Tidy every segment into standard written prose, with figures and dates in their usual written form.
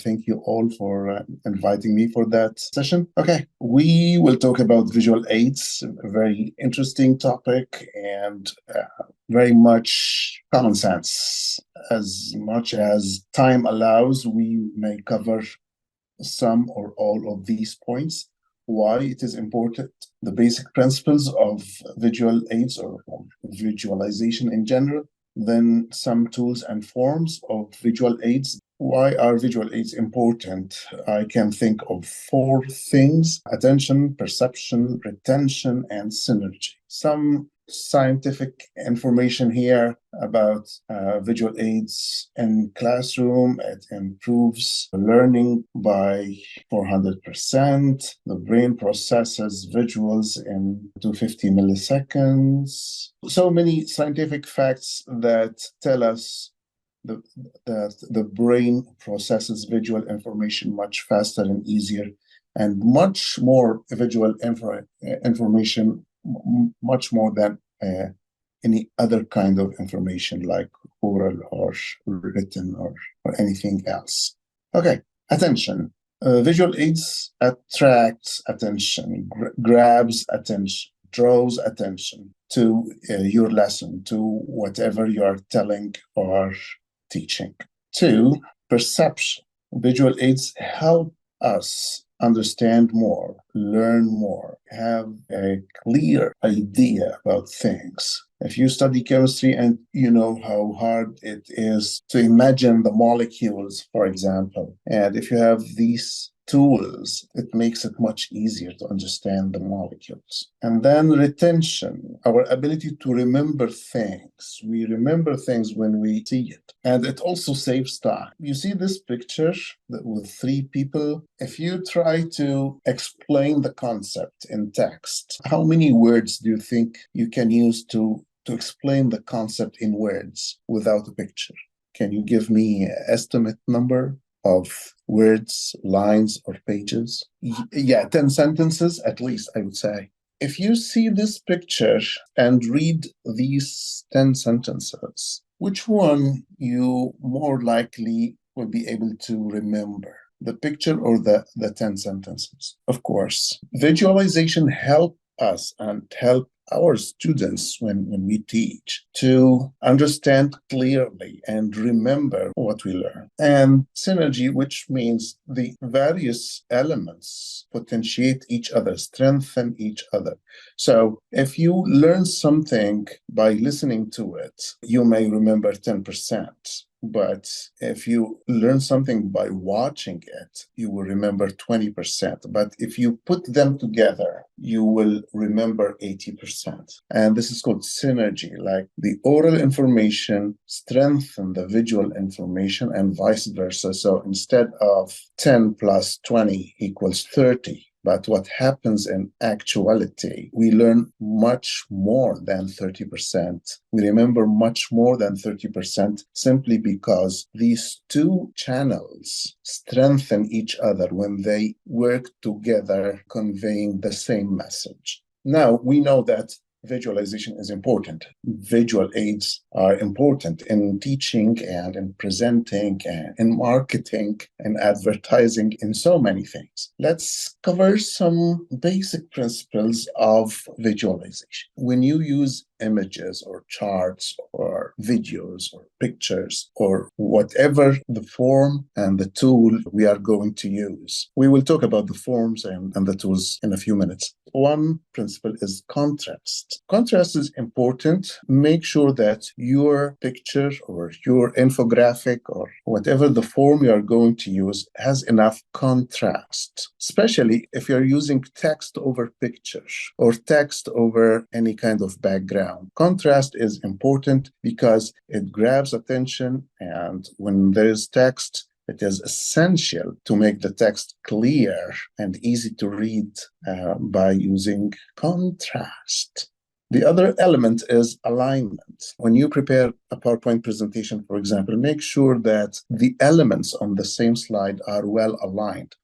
Thank you all for inviting me for that session. Okay, we will talk about visual aids, a very interesting topic and very much common sense. As much as time allows, we may cover some or all of these points. Why it is important, the basic principles of visual aids or visualization in general, then some tools and forms of visual aids. Why are visual aids important? I can think of four things: attention, perception, retention, and synergy. Some scientific information here about visual aids in classroom. It improves learning by 400%. The brain processes visuals in 250 milliseconds. So many scientific facts that tell us that the brain processes visual information much faster and easier, and much more visual information, much more than any other kind of information like oral or written or anything else. Okay, attention. Visual aids attracts attention, grabs attention, draws attention to your lesson, to whatever you are telling or teaching. Two, perception. Visual aids help us understand more, learn more, have a clear idea about things. If you study chemistry and you know how hard it is to imagine the molecules, for example, and if you have these tools, it makes it much easier to understand the molecules. And then retention, our ability to remember things. We remember things when we see it. And it also saves time. You see this picture with three people. If you try to explain the concept in text, how many words do you think you can use to explain the concept in words without a picture? Can you give me an estimate number of words, lines, or pages? Yeah, 10 sentences at least, I would say. If you see this picture and read these 10 sentences, which one you more likely will be able to remember? The picture or the 10 sentences? Of course, visualization help us and help our students when we teach to understand clearly and remember what we learn. And synergy, which means the various elements potentiate each other, strengthen each other. So if you learn something by listening to it, you may remember 10%. But if you learn something by watching it, you will remember 20%. But if you put them together, you will remember 80%. And this is called synergy, like the oral information strengthen the visual information and vice versa. So instead of 10 plus 20 equals 30, but what happens in actuality, we learn much more than 30%. We remember much more than 30% simply because these two channels strengthen each other when they work together, conveying the same message. Now, we know that visualization is important. Visual aids are important in teaching and in presenting and in marketing and advertising, in so many things. Let's cover some basic principles of visualization. When you use images or charts or videos or pictures or whatever the form and the tool we are going to use, we will talk about the forms and the tools in a few minutes. One principle is contrast. Contrast is important. Make sure that your picture or your infographic or whatever the form you are going to use has enough contrast, especially if you're using text over picture or text over any kind of background. Contrast is important because it grabs attention, and when there is text, it is essential to make the text clear and easy to read by using contrast. The other element is alignment. When you prepare a PowerPoint presentation, for example, make sure that the elements on the same slide are well aligned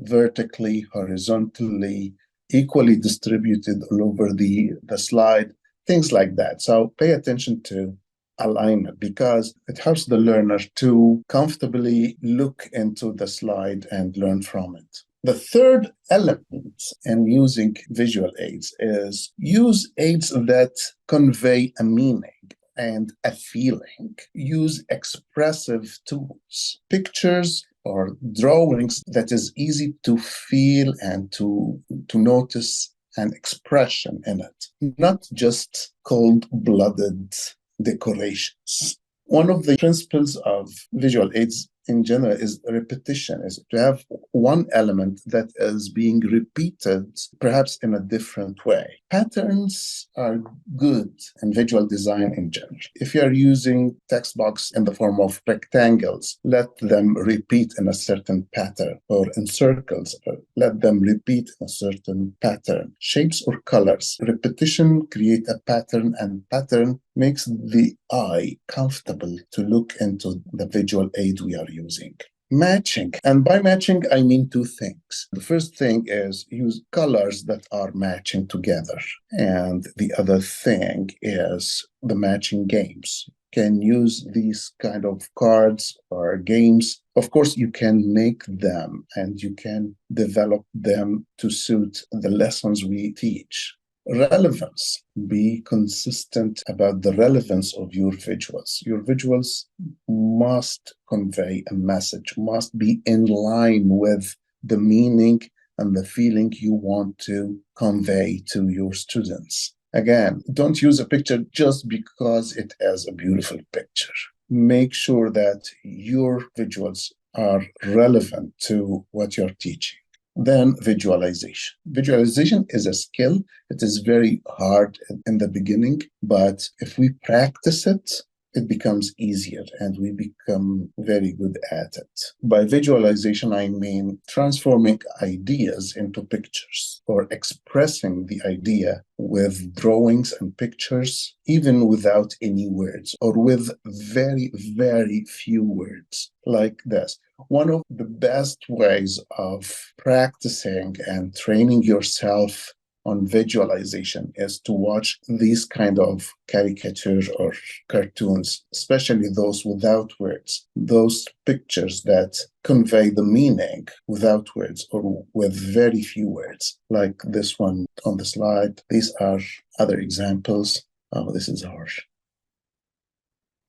vertically, horizontally, equally distributed all over the slide, things like that. So pay attention to alignment because it helps the learner to comfortably look into the slide and learn from it. The third element in using visual aids is use aids that convey a meaning and a feeling. Use expressive tools, pictures or drawings that is easy to feel and to notice an expression in it, not just cold-blooded decorations. One of the principles of visual aids in general is repetition, is to have one element that is being repeated, perhaps in a different way. Patterns are good in visual design in general. If you are using text box in the form of rectangles, let them repeat in a certain pattern, or in circles, let them repeat in a certain pattern. Shapes or colors, repetition create a pattern, and pattern makes the eye comfortable to look into the visual aid we are using. Matching. And by matching, I mean two things. The first thing is use colors that are matching together. And the other thing is the matching games. Can use these kind of cards or games. Of course, you can make them and you can develop them to suit the lessons we teach. Relevance. Be consistent about the relevance of your visuals. Your visuals must convey a message, must be in line with the meaning and the feeling you want to convey to your students. Again, don't use a picture just because it is a beautiful picture. Make sure that your visuals are relevant to what you're teaching. Then visualization. Visualization is a skill. It is very hard in the beginning, but if we practice it, it becomes easier and we become very good at it. By visualization, I mean transforming ideas into pictures or expressing the idea with drawings and pictures, even without any words or with very, very few words, like this. One of the best ways of practicing and training yourself on visualization is to watch these kind of caricatures or cartoons, especially those without words, those pictures that convey the meaning without words or with very few words, like this one on the slide. These are other examples. Oh, this is harsh.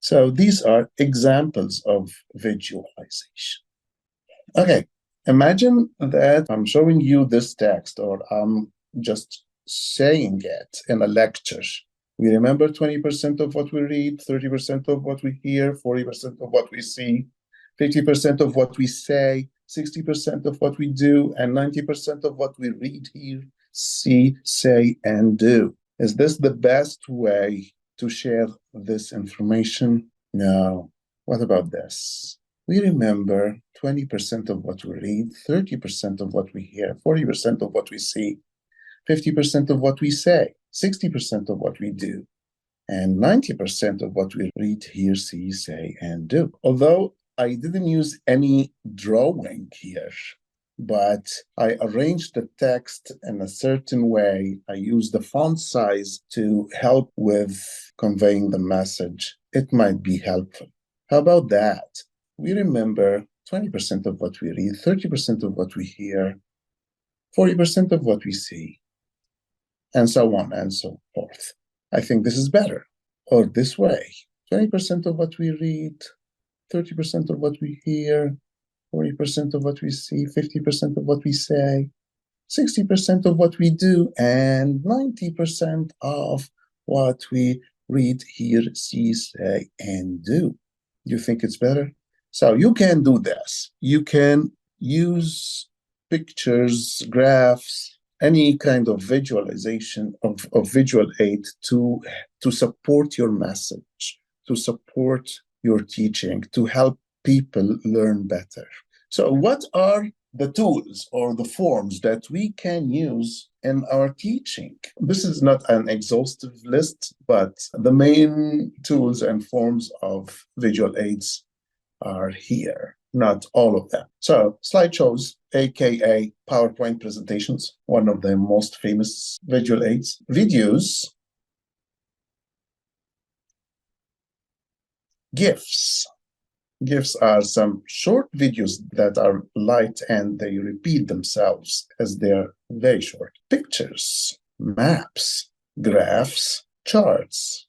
So these are examples of visualization. Okay, imagine that I'm showing you this text or I'm just saying it in a lecture. We remember 20% of what we read, 30% of what we hear, 40% of what we see, 50% of what we say, 60% of what we do, and 90% of what we read, hear, see, say, and do. Is this the best way to share this information? No. What about this? We remember 20% of what we read, 30% of what we hear, 40% of what we see, 50% of what we say, 60% of what we do, and 90% of what we read, hear, see, say, and do. Although I didn't use any drawing here, but I arranged the text in a certain way. I used the font size to help with conveying the message. It might be helpful. How about that? We remember 20% of what we read, 30% of what we hear, 40% of what we see, and so on and so forth. I think this is better, or this way. 20% of what we read, 30% of what we hear, 40% of what we see, 50% of what we say, 60% of what we do, and 90% of what we read, hear, see, say, and do. You think it's better? So you can do this. You can use pictures, graphs, any kind of visualization of visual aid to support your message, to support your teaching, to help people learn better. So what are the tools or the forms that we can use in our teaching? This is not an exhaustive list, but the main tools and forms of visual aids are here, not all of them. So slideshows, aka PowerPoint presentations, one of the most famous visual aids. Videos, GIFs. GIFs are some short videos that are light and they repeat themselves as they're very short. Pictures, maps, graphs, charts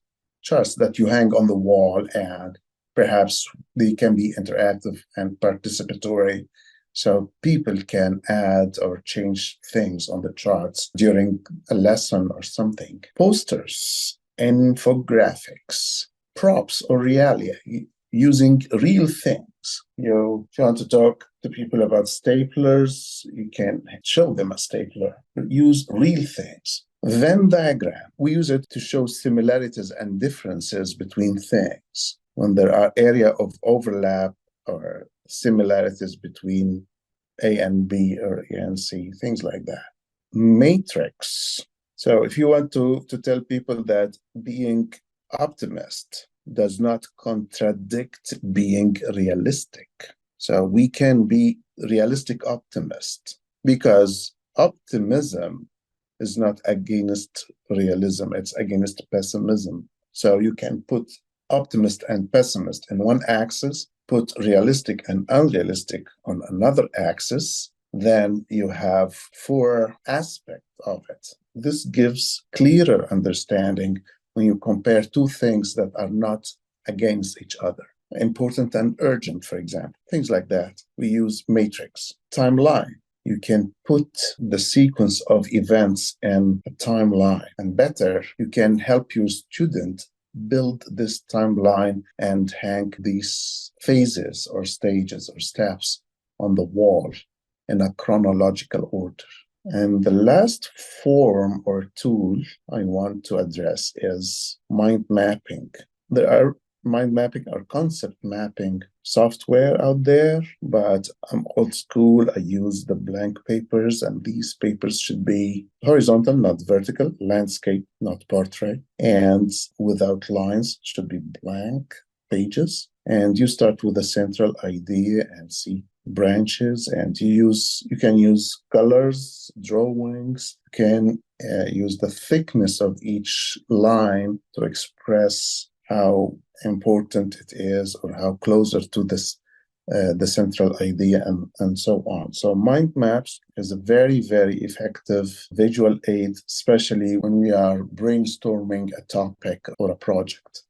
that you hang on the wall, and perhaps they can be interactive and participatory. So people can add or change things on the charts during a lesson or something. Posters, infographics, props or realia, using real things. If you want to talk to people about staplers, you can show them a stapler. Use real things. Venn diagram, we use it to show similarities and differences between things. When there are area of overlap or similarities between A and B or A and C, things like that. Matrix. So if you want to tell people that being optimist does not contradict being realistic. So we can be realistic optimist because optimism is not against realism, it's against pessimism. So you can put optimist and pessimist in one axis, put realistic and unrealistic on another axis, then you have four aspects of it. This gives clearer understanding when you compare two things that are not against each other. Important and urgent, for example, things like that. We use matrix. Timeline. You can put the sequence of events in a timeline, and better, you can help your student build this timeline and hang these phases or stages or steps on the wall in a chronological order. And the last form or tool I want to address is mind mapping. There are mind mapping or concept mapping software out there, but I'm old school. I use the blank papers, and these papers should be horizontal, not vertical, landscape, not portrait, and without lines, should be blank pages. And you start with a central idea and see branches, and you can use colors, drawings, you can use the thickness of each line to express how important it is or how closer to this the central idea, and so on. So mind maps is a very, very effective visual aid, especially when we are brainstorming a topic or a project.